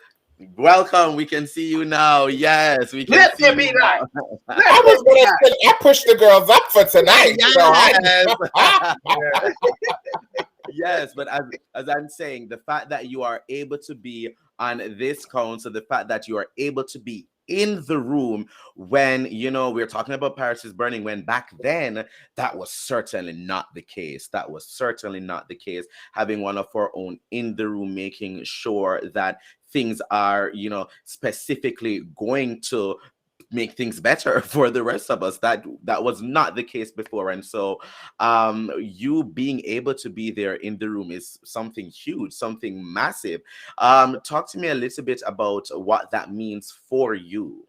B: Welcome, we can see you now. Yes, we can see you now.
E: I pushed the girls up for tonight.
B: Yes. Yes, but as I'm saying, the fact that you are able to be on this council, the fact that you are able to be in the room when, we're talking about Paris is Burning, when back then, that was certainly not the case. That was certainly not the case. Having one of our own in the room, making sure that things are, specifically going to make things better for the rest of us. That was not the case before. And so you being able to be there in the room is something huge, something massive. Talk to me a little bit about what that means for you.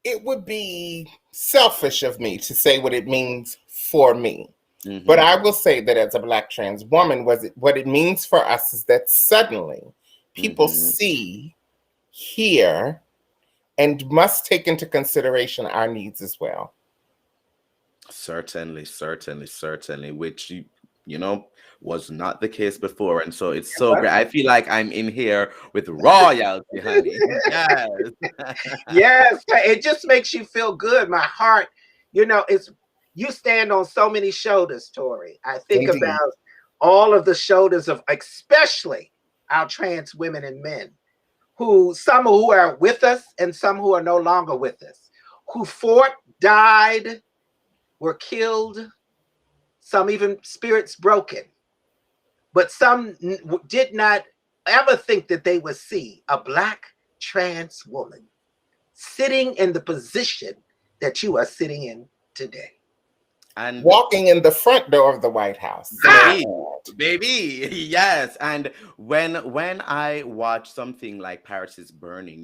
E: It would be selfish of me to say what it means for me. Mm-hmm. But I will say that as a Black trans woman, what it means for us is that suddenly people see, hear, and must take into consideration our needs as well.
B: Certainly, which, was not the case before. And so it's so great. I feel like I'm in here with royalty, honey. Yes.
A: Yes, it just makes you feel good. My heart, you stand on so many shoulders, Tori. I think about all of the shoulders of especially our trans women and men, some who are with us and some who are no longer with us, who fought, died, were killed, some even spirits broken. But some did not ever think that they would see a Black trans woman sitting in the position that you are sitting in today?
B: And
E: Walking in the front door of the White House.
B: baby, yes. And when I watch something like Paris is Burning,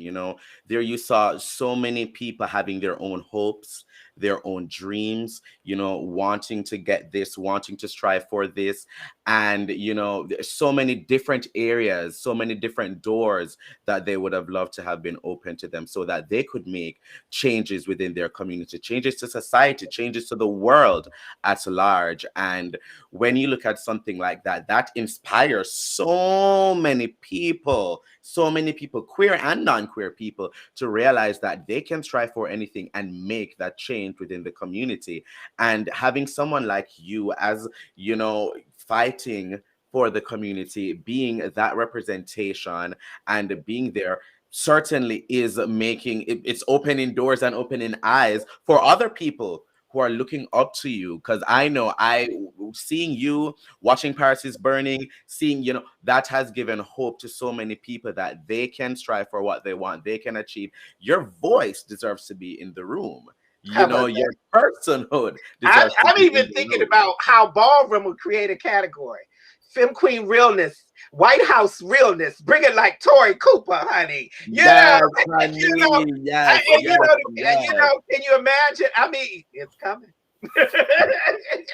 B: there you saw so many people having their own hopes, their own dreams, wanting to get this, wanting to strive for this. And there's so many different areas, so many different doors that they would have loved to have been open to them so that they could make changes within their community, changes to society, changes to the world at large. And when you look at something like that, that inspires so many people, queer and non-queer people, to realize that they can strive for anything and make that change within the community. And having someone like you, as fighting for the community, being that representation and being there, certainly is making it's opening doors and opening eyes for other people who are looking up to you. Because I know seeing you, watching Paris is Burning, seeing, that has given hope to so many people that they can strive for what they want, they can achieve. Your voice deserves to be in the room. Your personhood deserves to
A: I'm
B: be
A: even
B: in the
A: thinking
B: room.
A: about how Ballroom would create a category. Femme Queen realness, White House realness, bring it like Tori Cooper, honey.
B: Yes, honey. Yes, yes.
A: Can you imagine? I mean, it's coming.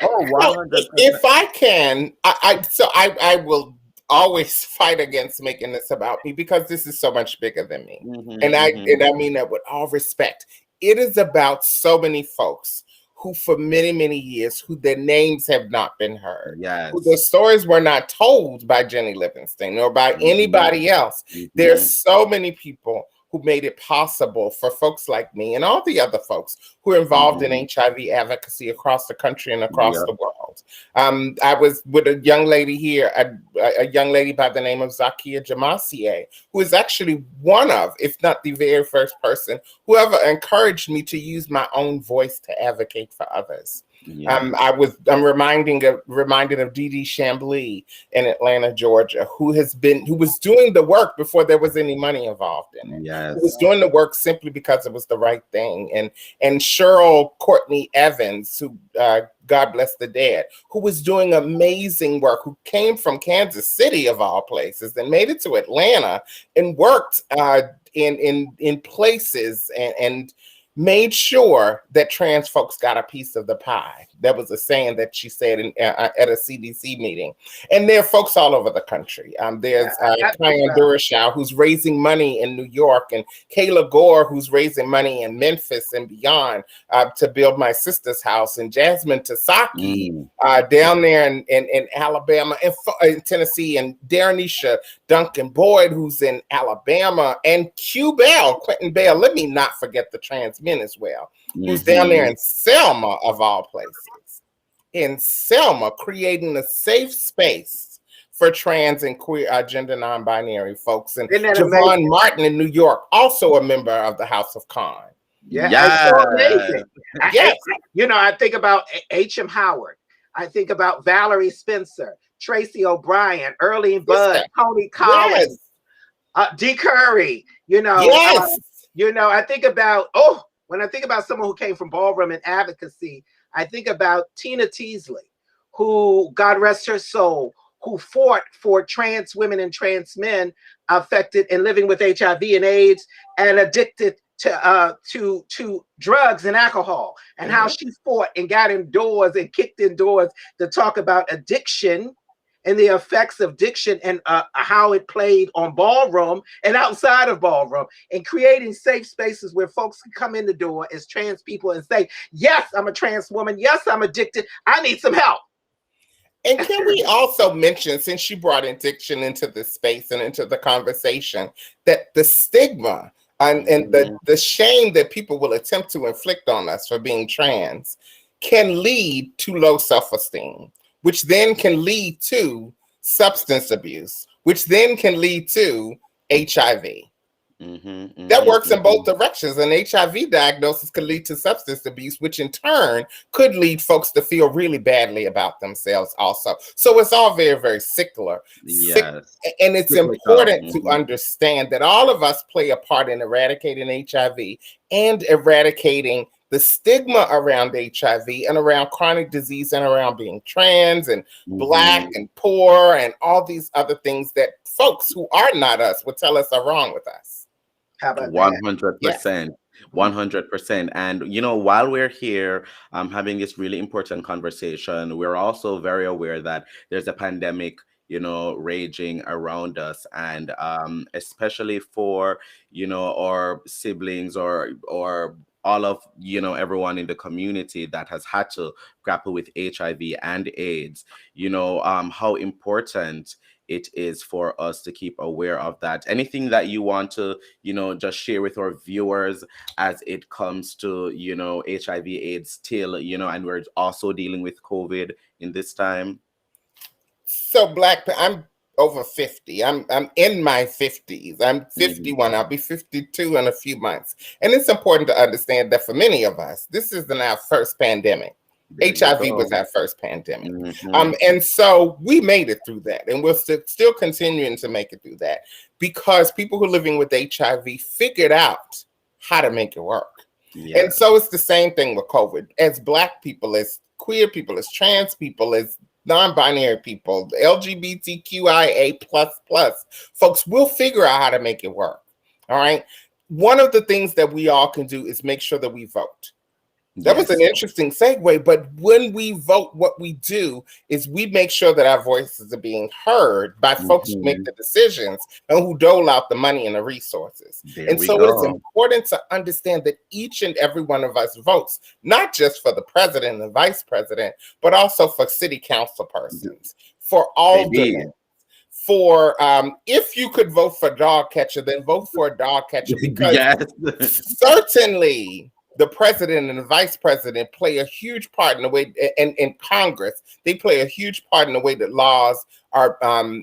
B: Oh,
E: Well,
B: 100%.
E: if I can, I will always fight against making this about me, because this is so much bigger than me. And I mean that with all respect. It is about so many folks who for many, many years, who their names have not been heard,
B: Yes.
E: who their stories were not told by Jenny Livingston or by anybody else. There's so many people who made it possible for folks like me and all the other folks who are involved in HIV advocacy across the country and across the world. I was with a young lady here, a young lady by the name of Zakia Jamasie, who is actually one of, if not the very first person, who ever encouraged me to use my own voice to advocate for others. I'm reminded of Dee Dee Chamblee in Atlanta, Georgia, who was doing the work before there was any money involved in it.
B: Yes.
E: Who was doing the work simply because it was the right thing. And Cheryl Courtney Evans, who God bless the dead, who was doing amazing work, who came from Kansas City of all places and made it to Atlanta and worked in places and made sure that trans folks got a piece of the pie. That was a saying that she said at a CDC meeting. And there are folks all over the country. There's Kyan Durashow, who's raising money in New York, and Kayla Gore, who's raising money in Memphis and beyond to build my sister's house, and Jasmine Tasaki down there in Alabama and in Tennessee, and Darrenisha Duncan Boyd, who's in Alabama, and Quentin Bell. Let me not forget the trans men as well, who's down there in Selma of all places, in Selma, creating a safe space for trans and queer gender non-binary folks. And Javon Martin in New York, also a member of the House of Con.
A: Yeah, so amazing. Yes. I think about H.M. Howard. I think about Valerie Spencer, Tracy O'Brien, Earlene Budd, Tony Collins, D. Curry. I think about when I think about someone who came from ballroom and advocacy, I think about Tina Teasley, who, God rest her soul, who fought for trans women and trans men affected and living with HIV and AIDS and addicted to drugs and alcohol, and how she fought and got indoors and kicked indoors to talk about addiction and the effects of addiction and how it played on ballroom and outside of ballroom, and creating safe spaces where folks can come in the door as trans people and say, yes, I'm a trans woman. Yes, I'm addicted. I need some help.
E: And can we also mention, since you brought addiction into the space and into the conversation, that the stigma and the shame that people will attempt to inflict on us for being trans can lead to low self-esteem, which then can lead to substance abuse, which then can lead to HIV. That works in both directions. An HIV diagnosis could lead to substance abuse, which in turn could lead folks to feel really badly about themselves also. So it's all very, very secular.
B: Yes.
E: And it's important to understand that all of us play a part in eradicating HIV and eradicating the stigma around HIV and around chronic disease and around being trans and Black and poor and all these other things that folks who are not us would tell us are wrong with us.
A: How about
B: 100%. 100%. And while we're here having this really important conversation, we're also very aware that there's a pandemic raging around us, and especially for our siblings or all of everyone in the community that has had to grapple with HIV and AIDS, how important it is for us to keep aware of that. Anything that you want to just share with our viewers as it comes to HIV AIDS still, and we're also dealing with COVID in this time?
E: So I'm over 50. I'm in my 50s. I'm 51. I'll be 52 in a few months. And it's important to understand that for many of us, this isn't our first pandemic. HIV was our first pandemic. And so we made it through that. And we're still continuing to make it through that because people who are living with HIV figured out how to make it work. Yeah. And so it's the same thing with COVID. As Black people, as queer people, as trans people, as non-binary people, LGBTQIA++, folks will figure out how to make it work. All right. One of the things that we all can do is make sure that we vote. That was an interesting segue, but when we vote, what we do is we make sure that our voices are being heard by folks who make the decisions and who dole out the money and the resources. And so it's important to understand that each and every one of us votes, not just for the president and vice president, but also for city council persons, for aldermen. For if you could vote for dog catcher, then vote for a dog catcher, because certainly the president and the vice president play a huge part in the way, and Congress, they play a huge part in the way that laws are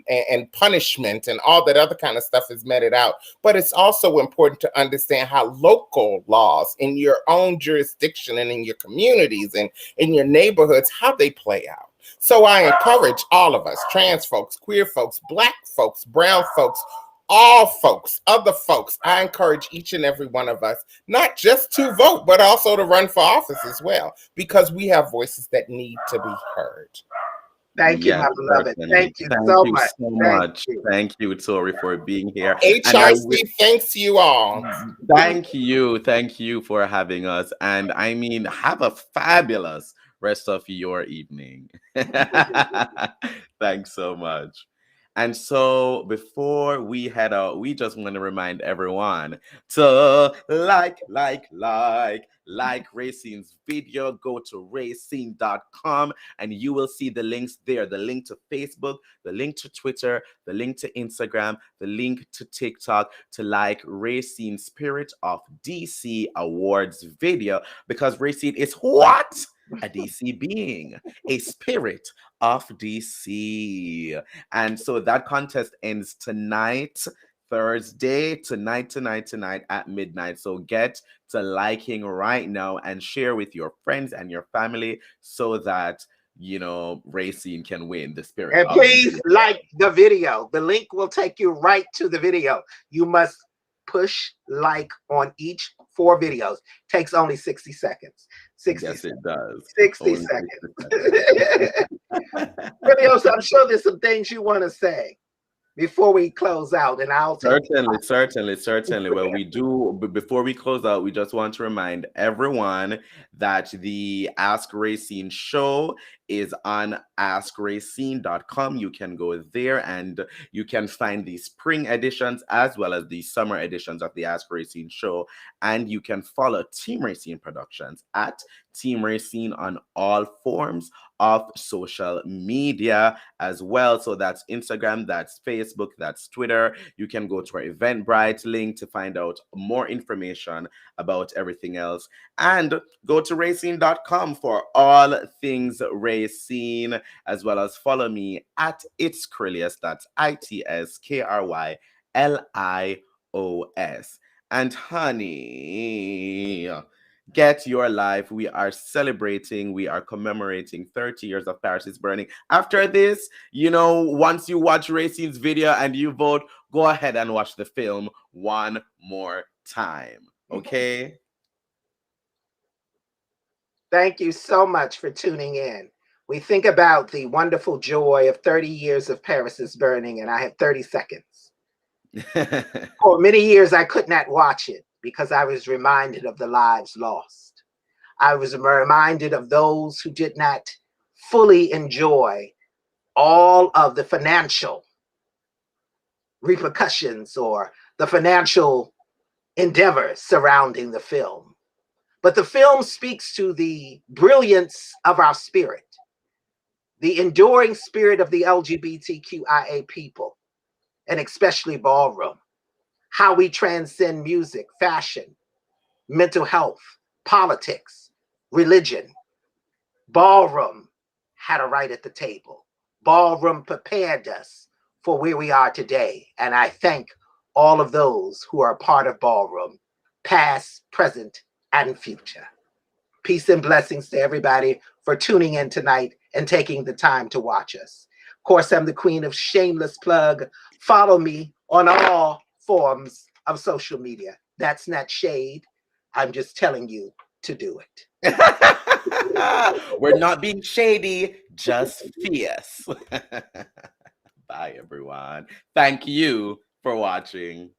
E: and punishment and all that other kind of stuff is meted out. But it's also important to understand how local laws in your own jurisdiction and in your communities and in your neighborhoods, how they play out. So I encourage all of us, trans folks, queer folks, Black folks, brown folks, all folks, other folks, I encourage each and every one of us, not just to vote, but also to run for office as well, because we have voices that need to be heard.
A: Thank you, my beloved. Thank you so much.
B: Thank you, Tori, for being here.
E: HRC, thanks you all.
B: Thank you for having us. And I mean, have a fabulous rest of your evening. Thanks so much. And so before we head out, we just want to remind everyone to like Rayceen's video. Go to Rayceen.com and you will see the links there. The link to Facebook, the link to Twitter, the link to Instagram, the link to TikTok to like Rayceen Spirit of DC Awards video, because Rayceen is what? A DC being, a spirit of DC. And so that contest ends tonight, Thursday, tonight at midnight. So get to liking right now and share with your friends and your family so that Rayceen can win the spirit.
A: And please like the video. The link will take you right to the video. You must push like on each 4 videos. Takes only 60 seconds. 60
B: yes,
A: seconds.
B: It does.
A: 60
B: only
A: seconds. Really, I'm sure there's some things you want to say before we close out, and I'll take
B: certainly. Well, we do. Before we close out, we just want to remind everyone that the Ask Rayceen show is on AskRayceen.com. You can go there and you can find the spring editions as well as the summer editions of the Ask Rayceen show. And you can follow Team Rayceen Productions at Team Rayceen on all forms of social media as well. So that's Instagram, that's Facebook, that's Twitter. You can go to our Eventbrite link to find out more information about everything else. And go to Rayceen.com for all things Rayceen, as well as follow me at It's Krillius. That's ITSKRYLIUS And honey, get your life. We are celebrating, we are commemorating 30 years of Paris is Burning. After this, once you watch Rayceen's video and you vote, go ahead and watch the film one more time. Okay?
A: Thank you so much for tuning in. We think about the wonderful joy of 30 years of Paris is Burning, and I have 30 seconds. For many years, I could not watch it because I was reminded of the lives lost. I was reminded of those who did not fully enjoy all of the financial repercussions or the financial endeavors surrounding the film. But the film speaks to the brilliance of our spirit, the enduring spirit of the LGBTQIA people, and especially ballroom, how we transcend music, fashion, mental health, politics, religion. Ballroom had a right at the table. Ballroom prepared us for where we are today. And I thank all of those who are a part of Ballroom, past, present, and future. Peace and blessings to everybody for tuning in tonight and taking the time to watch us. Of course, I'm the queen of shameless plug. Follow me on all forms of social media. That's not shade. I'm just telling you to do it.
B: We're not being shady, just fierce. Bye, everyone. Thank you for watching.